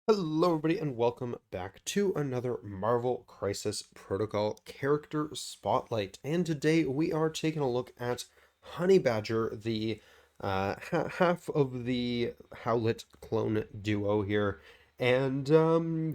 Hello, everybody, and welcome back to another Marvel Crisis Protocol character spotlight. And today we are taking a look at Honey Badger, the half of the Howlet clone duo here. And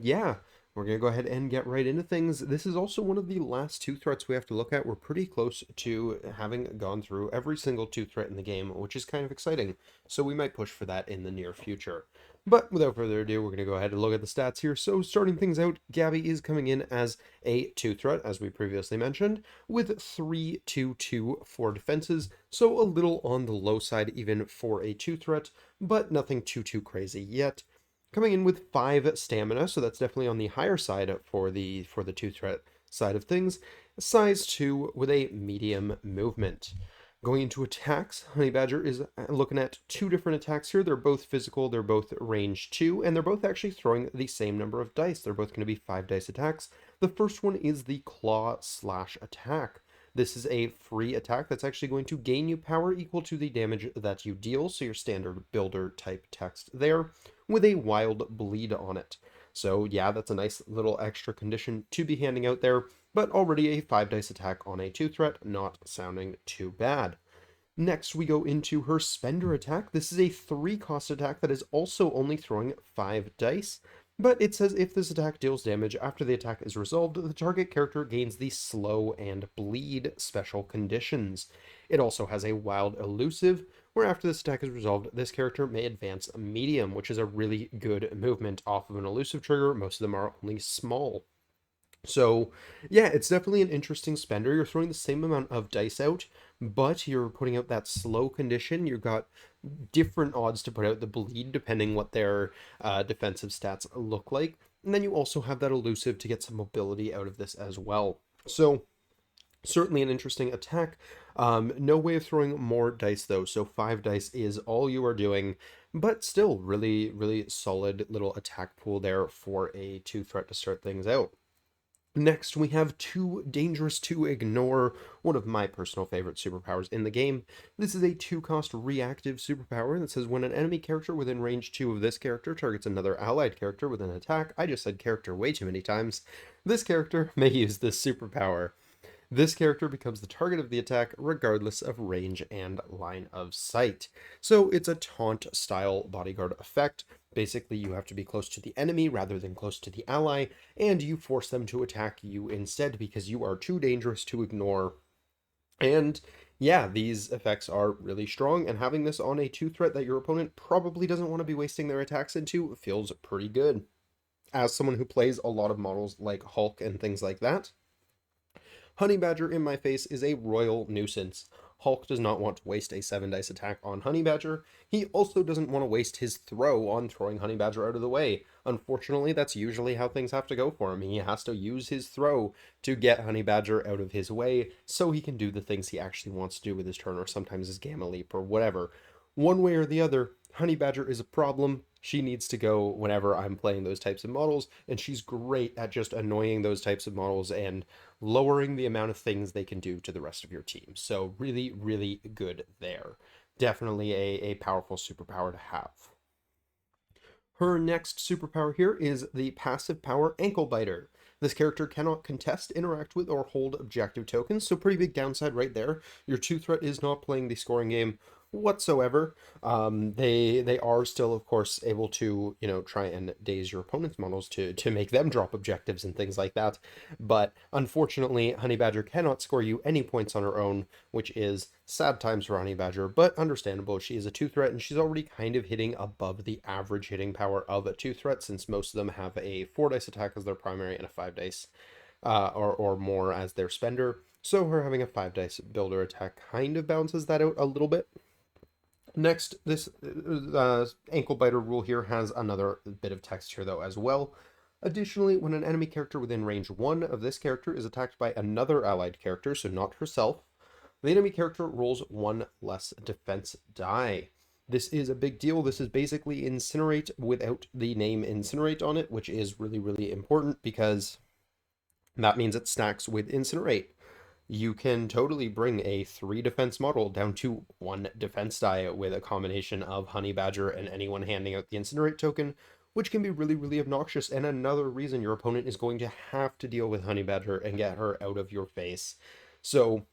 yeah, we're gonna go ahead and get right into things. This is also one of the last two threats we have to look at. We're pretty close to having gone through every single two threat in the game, which is kind of exciting. So we might push for that in the near future. But without further ado, we're going to go ahead and look at the stats here. So starting things out, Gabby is coming in as a 2 threat, as we previously mentioned, with 3-2-2 for defenses. So a little on the low side even for a 2 threat, but nothing too crazy yet. Coming in with 5 stamina, so that's definitely on the higher side for the 2 threat side of things. Size 2 with a medium movement. Going into attacks, Honey Badger is looking at two different attacks here. They're both physical, they're both range 2, and they're both actually throwing the same number of dice. They're both going to be 5 dice attacks. The first one is the Claw Slash attack. This is a free attack that's actually going to gain you power equal to the damage that you deal, so your standard builder type text there, with a Wild Bleed on it. So yeah, that's a nice little extra condition to be handing out there, but already a 5 dice attack on a 2 threat, not sounding too bad. Next, we go into her Spender attack. This is a 3 cost attack that is also only throwing 5 dice, but it says if this attack deals damage after the attack is resolved, the target character gains the Slow and Bleed special conditions. It also has a Wild Elusive, where after this attack is resolved, this character may advance medium, which is a really good movement off of an elusive trigger. Most of them are only small. So, yeah, it's definitely an interesting spender. You're throwing the same amount of dice out, but you're putting out that slow condition. You've got different odds to put out the bleed depending what their defensive stats look like. And then you also have that elusive to get some mobility out of this as well. So, certainly an interesting attack. No way of throwing more dice though, so 5 dice is all you are doing, but still really solid little attack pool there for a 2 threat to start things out. Next, we have Too Dangerous to Ignore, one of my personal favorite superpowers in the game. This is a 2-cost reactive superpower that says when an enemy character within range 2 of this character targets another allied character with an attack, I just said character way too many times, this character may use this superpower. This character becomes the target of the attack regardless of range and line of sight. So it's a taunt style bodyguard effect. Basically, you have to be close to the enemy rather than close to the ally, and you force them to attack you instead because you are too dangerous to ignore. And yeah, these effects are really strong, and having this on a 2 threat that your opponent probably doesn't want to be wasting their attacks into feels pretty good. As someone who plays a lot of models like Hulk and things like that, Honey Badger in my face is a royal nuisance. Hulk does not want to waste a 7 dice attack on Honey Badger. He also doesn't want to waste his throw on throwing Honey Badger out of the way. Unfortunately, that's usually how things have to go for him. He has to use his throw to get Honey Badger out of his way so he can do the things he actually wants to do with his turn, or sometimes his Gamma Leap or whatever. One way or the other, Honey Badger is a problem. She needs to go whenever I'm playing those types of models, and she's great at just annoying those types of models and lowering the amount of things they can do to the rest of your team. So really good there. Definitely a powerful superpower to have. Her next superpower here is the passive power Ankle Biter. This character cannot contest, interact with, or hold objective tokens, so pretty big downside right there. Your 2 threat is not playing the scoring game whatsoever. They are still, of course, able to, try and daze your opponent's models to make them drop objectives and things like that. But unfortunately, Honey Badger cannot score you any points on her own, which is sad times for Honey Badger, but understandable. She is a 2 threat, and she's already kind of hitting above the average hitting power of a 2 threat, since most of them have a 4 dice attack as their primary and a 5 dice or more as their spender. So her having a 5 dice builder attack kind of balances that out a little bit. Next, this ankle biter rule here has another bit of text here though as well. Additionally, when an enemy character within range 1 of this character is attacked by another allied character, so not herself, the enemy character rolls 1 less defense die. This is a big deal. This is basically Incinerate without the name Incinerate on it, which is really important because that means it stacks with Incinerate. You can totally bring a 3 defense model down to 1 defense die with a combination of Honey Badger and anyone handing out the Incinerate token, which can be really, really obnoxious, and another reason your opponent is going to have to deal with Honey Badger and get her out of your face. So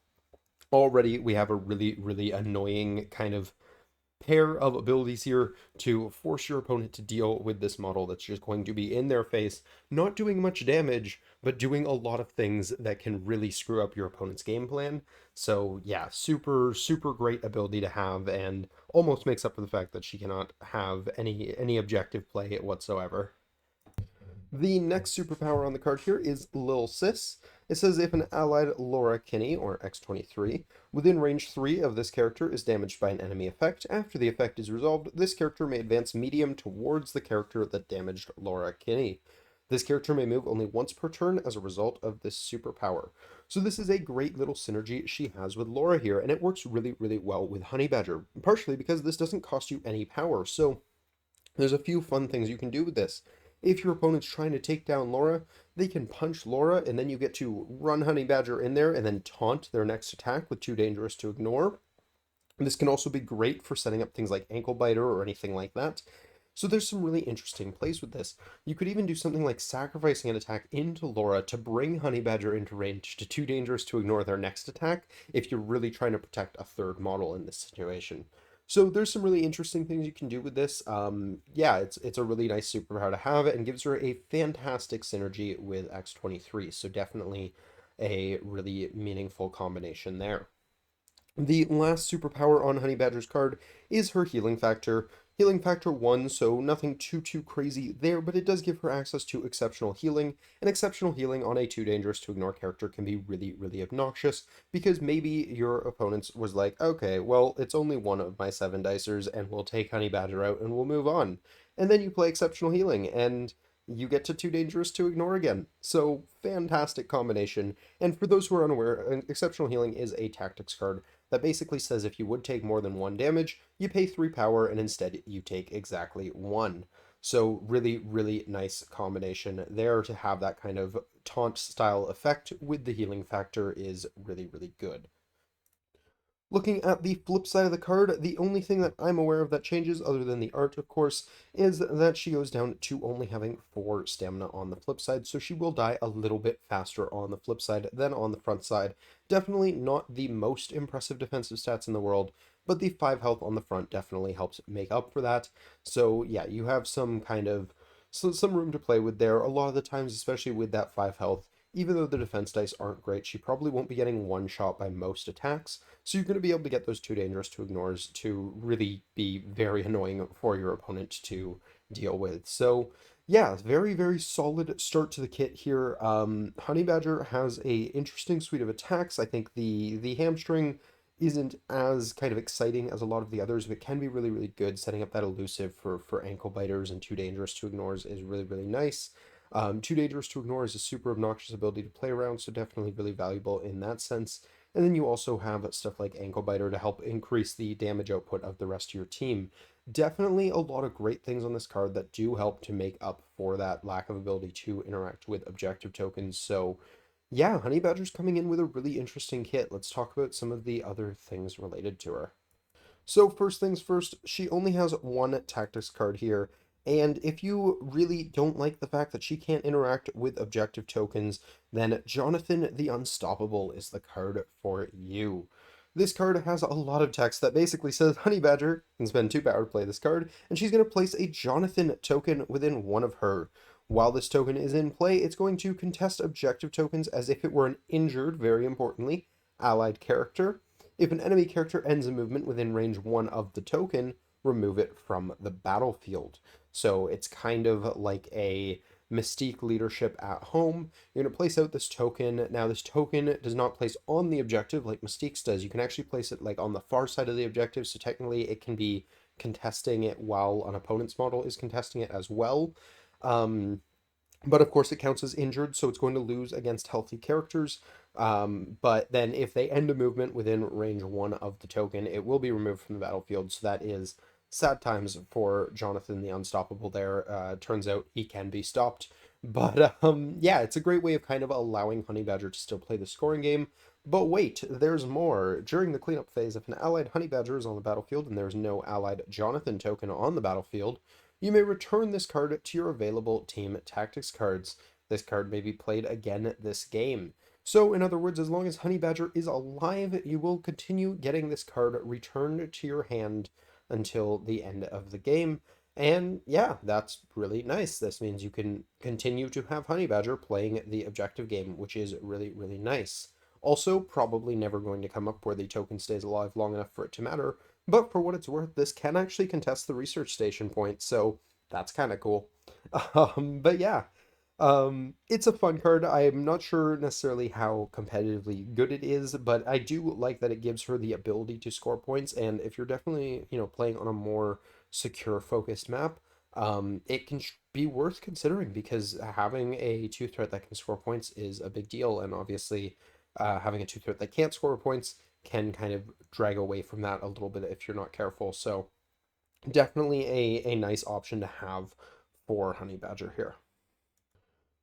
already we have a really, really annoying kind of pair of abilities here to force your opponent to deal with this model that's just going to be in their face, not doing much damage, but doing a lot of things that can really screw up your opponent's game plan. So yeah, super, super great ability to have, and almost makes up for the fact that she cannot have any objective play whatsoever. The next superpower on the card here is Lil Sis. It says if an allied Laura Kinney, or X-23, within range 3 of this character is damaged by an enemy effect, after the effect is resolved, this character may advance medium towards the character that damaged Laura Kinney. This character may move only once per turn as a result of this superpower. So this is a great little synergy she has with Laura here, and it works really, really well with Honey Badger, partially because this doesn't cost you any power. So there's a few fun things you can do with this. If your opponent's trying to take down Laura, they can punch Laura, and then you get to run Honey Badger in there and then taunt their next attack with Too Dangerous to Ignore. This can also be great for setting up things like Ankle Biter or anything like that. So there's some really interesting plays with this. You could even do something like sacrificing an attack into Laura to bring Honey Badger into range to Too Dangerous to Ignore their next attack if you're really trying to protect a third model in this situation. So there's some really interesting things you can do with this. Yeah, it's a really nice superpower to have and gives her a fantastic synergy with X-23. So definitely a really meaningful combination there. The last superpower on Honey Badger's card is her healing factor. Healing factor 1, so nothing too crazy there, but it does give her access to exceptional healing, and exceptional healing on a too dangerous to ignore character can be really, really obnoxious, because maybe your opponent was like, okay, well, it's only one of my 7 dicers, and we'll take Honey Badger out and we'll move on. And then you play exceptional healing, and you get to too dangerous to ignore again. So, fantastic combination. And for those who are unaware, exceptional healing is a tactics card that basically says if you would take more than 1 damage, you pay 3 power, and instead you take exactly 1. So really, really nice combination there to have that kind of taunt style effect with the healing factor is really, really good. Looking at the flip side of the card, the only thing that I'm aware of that changes, other than the art, of course, is that she goes down to only having 4 stamina on the flip side, so she will die a little bit faster on the flip side than on the front side. Definitely not the most impressive defensive stats in the world, but the 5 health on the front definitely helps make up for that. So yeah, you have some kind of some room to play with there. A lot of the times, especially with that 5 health, even though the defense dice aren't great, she probably won't be getting one shot by most attacks. So you're going to be able to get those too dangerous to ignores to really be very annoying for your opponent to deal with. So yeah, very, very solid start to the kit here. Honey Badger has a interesting suite of attacks. I think the hamstring isn't as kind of exciting as a lot of the others, but can be really, really good. Setting up that elusive for ankle biters and too dangerous to ignores is really, really nice. Too Dangerous to Ignore is a super obnoxious ability to play around, so definitely really valuable in that sense. And then you also have stuff like Ankle Biter to help increase the damage output of the rest of your team. Definitely a lot of great things on this card that do help to make up for that lack of ability to interact with objective tokens. So yeah, Honey Badger's coming in with a really interesting kit. Let's talk about some of the other things related to her. So first things first, she only has 1 tactics card here, and if you really don't like the fact that she can't interact with objective tokens, then Jonathan the Unstoppable is the card for you. This card has a lot of text that basically says Honey Badger can spend 2 power to play this card, and she's going to place a Jonathan token within one of her. While this token is in play, it's going to contest objective tokens as if it were an injured, very importantly, allied character. If an enemy character ends a movement within range 1 of the token, remove it from the battlefield. So it's kind of like a Mystique leadership at home. You're going to place out this token. Now, this token does not place on the objective like Mystique's does. You can actually place it like on the far side of the objective, so technically it can be contesting it while an opponent's model is contesting it as well. But of course, it counts as injured, so it's going to lose against healthy characters. But then if they end a movement within range 1 of the token, it will be removed from the battlefield. So that is sad times for Jonathan the Unstoppable there. Turns out he can be stopped. But yeah, it's a great way of kind of allowing Honey Badger to still play the scoring game. But wait, there's more. During the cleanup phase, if an allied Honey Badger is on the battlefield and there's no allied Jonathan token on the battlefield, you may return this card to your available team tactics cards. This card may be played again this game. So, in other words, as long as Honey Badger is alive, you will continue getting this card returned to your hand until the end of the game. And yeah, that's really nice. This means you can continue to have Honey Badger playing the objective game, which is really, really nice. Also, probably never going to come up where the token stays alive long enough for it to matter, but for what it's worth, this can actually contest the research station point, so that's kind of cool. But yeah, it's a fun card. I'm not sure necessarily how competitively good it is, but I do like that it gives her the ability to score points. And if you're definitely, playing on a more secure focused map, it can be worth considering because having a two threat that can score points is a big deal. And obviously, having a two threat that can't score points can kind of drag away from that a little bit if you're not careful. So definitely a nice option to have for Honey Badger here.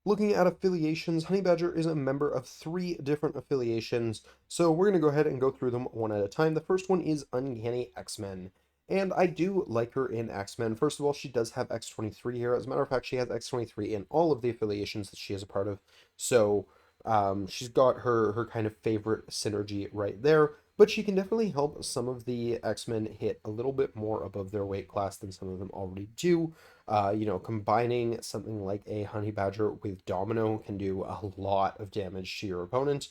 Looking at affiliations, Honey Badger is a member of three different affiliations, so we're going to go ahead and go through them one at a time. The first one is Uncanny X-Men, and I do like her in X-Men. First of all, she does have X-23 here. As a matter of fact, she has X-23 in all of the affiliations that she is a part of, so she's got her kind of favorite synergy right there. But she can definitely help some of the X-Men hit a little bit more above their weight class than some of them already do. Combining something like a Honey Badger with Domino can do a lot of damage to your opponent.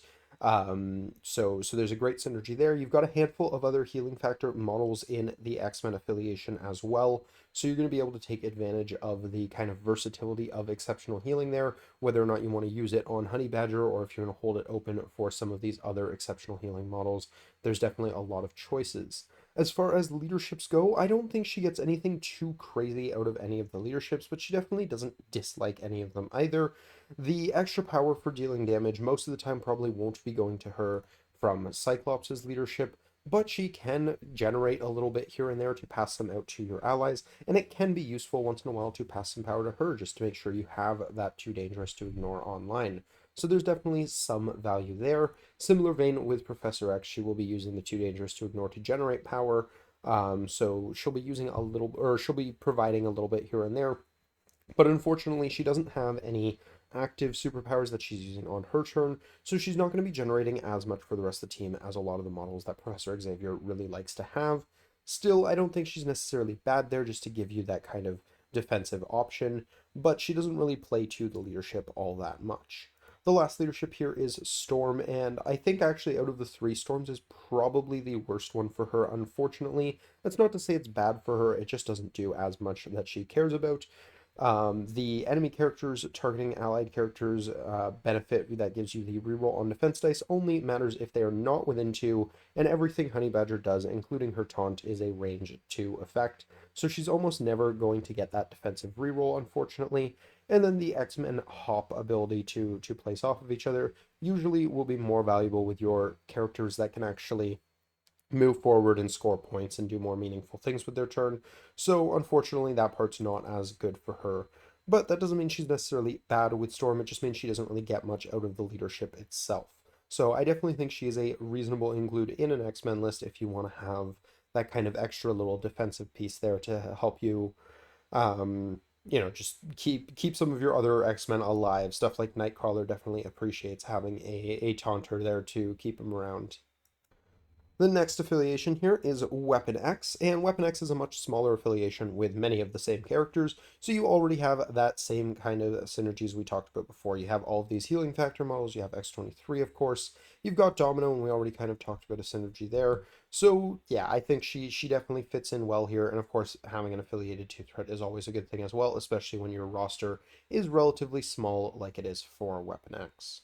So there's a great synergy there. You've got a handful of other healing factor models in the X-Men affiliation as well. So you're going to be able to take advantage of the kind of versatility of exceptional healing there, whether or not you want to use it on Honey Badger or if you're going to hold it open for some of these other exceptional healing models. There's definitely a lot of choices. As far as leaderships go, I don't think she gets anything too crazy out of any of the leaderships, but she definitely doesn't dislike any of them either. The extra power for dealing damage most of the time probably won't be going to her from Cyclops' leadership, but she can generate a little bit here and there to pass them out to your allies, and it can be useful once in a while to pass some power to her just to make sure you have that too dangerous to ignore online. So there's definitely some value there. Similar vein with Professor X, she will be using the too dangerous to ignore to generate power. So she'll be using a little, or she'll be providing a little bit here and there. But unfortunately, she doesn't have any active superpowers that she's using on her turn, so she's not going to be generating as much for the rest of the team as a lot of the models that Professor Xavier really likes to have. Still, I don't think she's necessarily bad there just to give you that kind of defensive option, but she doesn't really play to the leadership all that much. The last leadership here is Storm, and I think actually out of the three, Storm's is probably the worst one for her, unfortunately. That's not to say it's bad for her, it just doesn't do as much that she cares about. The enemy characters targeting allied characters benefit that gives you the reroll on defense dice only matters if they are not within 2, and everything Honey Badger does, including her taunt, is a range 2 effect. So she's almost never going to get that defensive reroll, unfortunately. And then the X-Men hop ability to place off of each other usually will be more valuable with your characters that can actually move forward and score points and do more meaningful things with their turn. So unfortunately, that part's not as good for her. But that doesn't mean she's necessarily bad with Storm. It just means she doesn't really get much out of the leadership itself. So I definitely think she is a reasonable include in an X-Men list if you want to have that kind of extra little defensive piece there to help you, just keep some of your other X-Men alive. Stuff like Nightcrawler definitely appreciates having a taunter there to keep him around. The next affiliation here is Weapon X, and Weapon X is a much smaller affiliation with many of the same characters, so you already have that same kind of synergies we talked about before. You have all of these healing factor models, you have X-23, of course, you've got Domino, and we already kind of talked about a synergy there. So yeah, I think she definitely fits in well here, and of course, having an affiliated two threat is always a good thing as well, especially when your roster is relatively small like it is for Weapon X.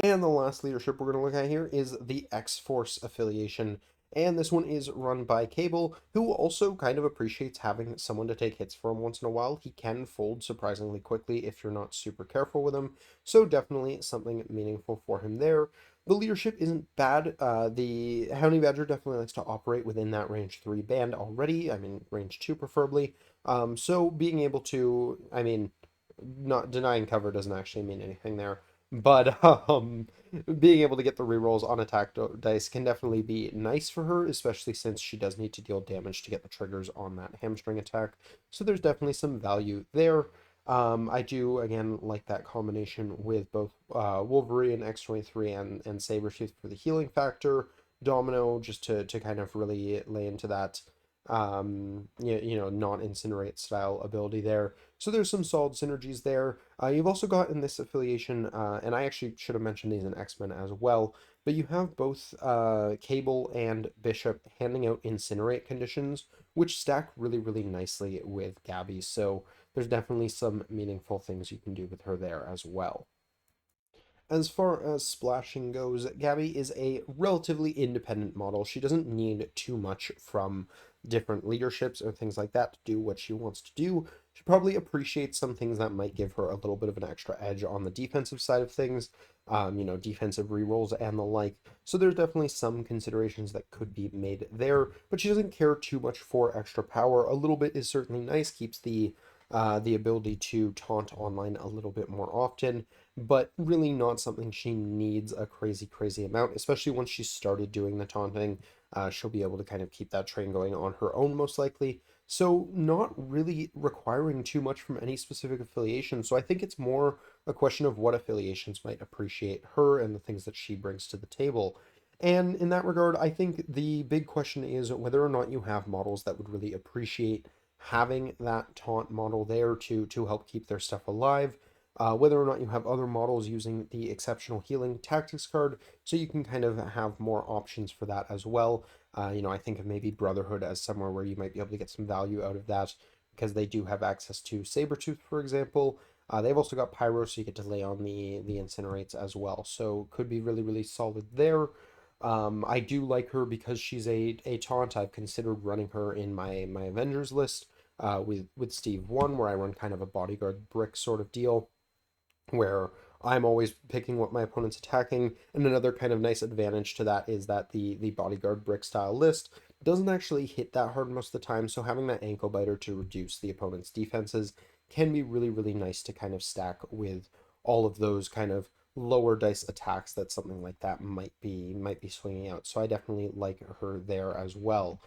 And the last leadership we're going to look at here is the X-Force affiliation. And this one is run by Cable, who also kind of appreciates having someone to take hits for him once in a while. He can fold surprisingly quickly if you're not super careful with him, so definitely something meaningful for him there. The leadership isn't bad. The Honey Badger definitely likes to operate within that range 3 band already. I mean, range 2 preferably. So being able to, not denying cover doesn't actually mean anything there. But being able to get the rerolls on dice can definitely be nice for her, especially since she does need to deal damage to get the triggers on that hamstring attack. So there's definitely some value there. I do again like that combination with both Wolverine X-23 and Sabretooth for the healing factor, Domino just to kind of really lay into that non-incinerate style ability there. So there's some solid synergies there. You've also got in this affiliation, and I actually should have mentioned these in X-Men as well, but you have both Cable and Bishop handing out incinerate conditions, which stack really, really nicely with Gabby. So there's definitely some meaningful things you can do with her there as well. As far as splashing goes, Gabby is a relatively independent model. She doesn't need too much from different leaderships or things like that to do what she wants to do. She probably appreciates some things that might give her a little bit of an extra edge on the defensive side of things, defensive rerolls and the like. So there's definitely some considerations that could be made there, but she doesn't care too much for extra power. A little bit is certainly nice, keeps the ability to taunt online a little bit more often, but really not something she needs a crazy, crazy amount, especially once she started doing the taunting. She'll be able to kind of keep that train going on her own, most likely. So, not really requiring too much from any specific affiliation. So, I think it's more a question of what affiliations might appreciate her and the things that she brings to the table. And in that regard, I think the big question is whether or not you have models that would really appreciate having that taunt model there to help keep their stuff alive, whether or not you have other models using the exceptional healing tactics card, so you can kind of have more options for that as well. I think of maybe Brotherhood as somewhere where you might be able to get some value out of that because they do have access to Sabretooth, for example. They've also got Pyro, so you get to lay on the incinerates as well. So could be really, really solid there. I do like her because she's a taunt. I've considered running her in my Avengers list with Steve 1, where I run kind of a bodyguard brick sort of deal where I'm always picking what my opponent's attacking. And another kind of nice advantage to that is that the bodyguard brick style list doesn't actually hit that hard most of the time. So having that ankle biter to reduce the opponent's defenses can be really, really nice to kind of stack with all of those kind of lower dice attacks that something like that might be swinging out. So I definitely like her there as well.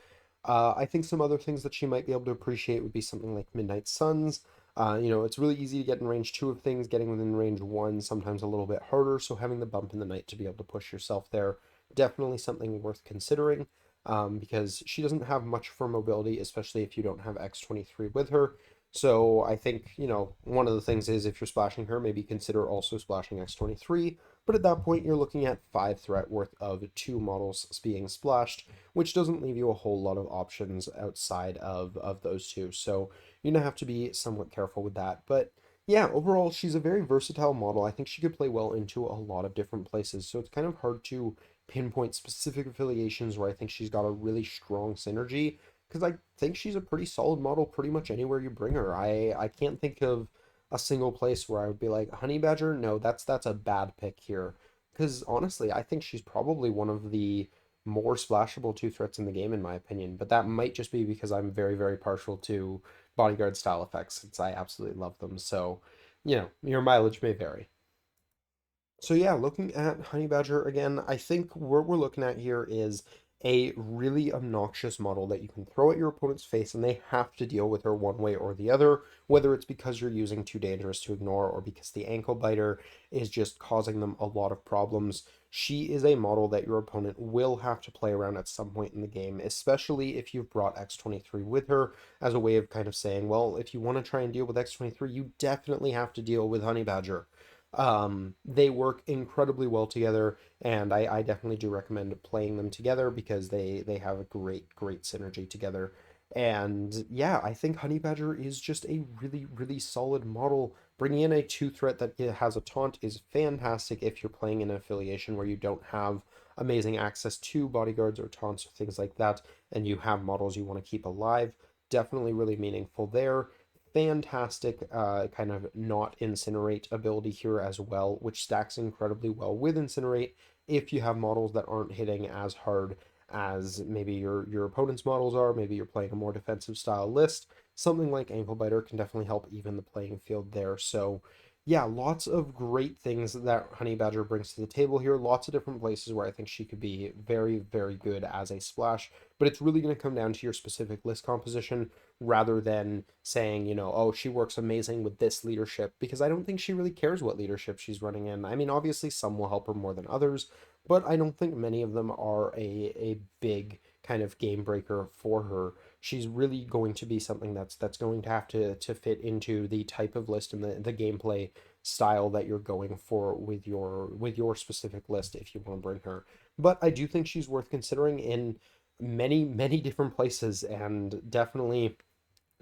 I think some other things that she might be able to appreciate would be something like Midnight Suns. It's really easy to get in range 2 of things, getting within range 1 sometimes a little bit harder, so having the bump in the night to be able to push yourself there, definitely something worth considering, because she doesn't have much for mobility, especially if you don't have X-23 with her. So I think, one of the things is if you're splashing her, maybe consider also splashing X-23, but at that point you're looking at 5 threat worth of 2 models being splashed, which doesn't leave you a whole lot of options outside of those two. So you're gonna have to be somewhat careful with that. But yeah, overall, she's a very versatile model. I think she could play well into a lot of different places. So it's kind of hard to pinpoint specific affiliations where I think she's got a really strong synergy because I think she's a pretty solid model pretty much anywhere you bring her. I can't think of a single place where I would be like Honey Badger. No, that's a bad pick here. Because honestly, I think she's probably one of the more splashable two threats in the game, in my opinion. But that might just be because I'm very, very partial to bodyguard style effects since I absolutely love them. So, your mileage may vary. So yeah, looking at Honey Badger again, I think what we're looking at here is a really obnoxious model that you can throw at your opponent's face and they have to deal with her one way or the other, whether it's because you're using too dangerous to ignore or because the ankle biter is just causing them a lot of problems. She is a model that your opponent will have to play around at some point in the game, especially if you've brought X-23 with her as a way of kind of saying, well, if you want to try and deal with X-23, you definitely have to deal with Honey Badger. They work incredibly well together, and I definitely do recommend playing them together because they have a great, great synergy together. And yeah, I think Honey Badger is just a really, really solid model. Bringing in a two threat that has a taunt is fantastic if you're playing in an affiliation where you don't have amazing access to bodyguards or taunts or things like that, and you have models you want to keep alive. Definitely really meaningful there. Fantastic kind of not incinerate ability here as well, which stacks incredibly well with incinerate if you have models that aren't hitting as hard as maybe your opponent's models are. Maybe you're playing a more defensive style list. Something like ankle biter can definitely help even the playing field there. So yeah, lots of great things that Honey Badger brings to the table here. Lots of different places where I think she could be very, very good as a splash. But it's really going to come down to your specific list composition rather than saying, oh, she works amazing with this leadership, because I don't think she really cares what leadership she's running in. I mean, obviously, some will help her more than others, but I don't think many of them are a big kind of game breaker for her. She's really going to be something that's going to have to fit into the type of list and the gameplay style that you're going for with your specific list if you want to bring her. But I do think she's worth considering in many, many different places, and definitely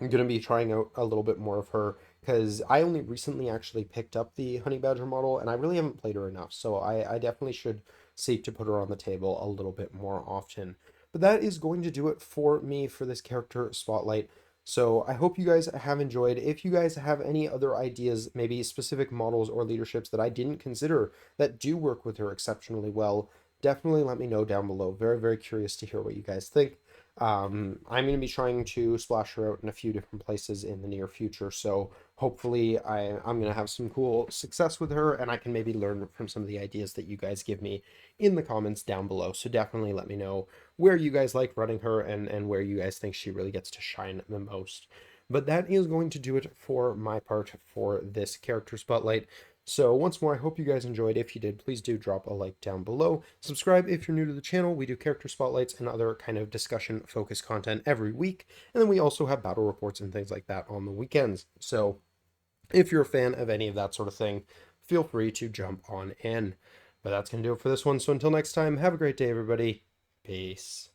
I'm going to be trying out a little bit more of her because I only recently actually picked up the Honey Badger model and I really haven't played her enough. So I definitely should seek to put her on the table a little bit more often. But that is going to do it for me for this character spotlight. So I hope you guys have enjoyed. If you guys have any other ideas, maybe specific models or leaderships that I didn't consider that do work with her exceptionally well, definitely let me know down below. Very, very curious to hear what you guys think. I'm going to be trying to splash her out in a few different places in the near future, so hopefully I'm going to have some cool success with her, and I can maybe learn from some of the ideas that you guys give me in the comments down below. So definitely let me know where you guys like running her and where you guys think she really gets to shine the most. But that is going to do it for my part for this character spotlight. So once more, I hope you guys enjoyed. If you did, please do drop a like down below. Subscribe if you're new to the channel. We do character spotlights and other kind of discussion focused content every week. And then we also have battle reports and things like that on the weekends. So if you're a fan of any of that sort of thing, feel free to jump on in. But that's going to do it for this one. So until next time, have a great day, everybody. Peace.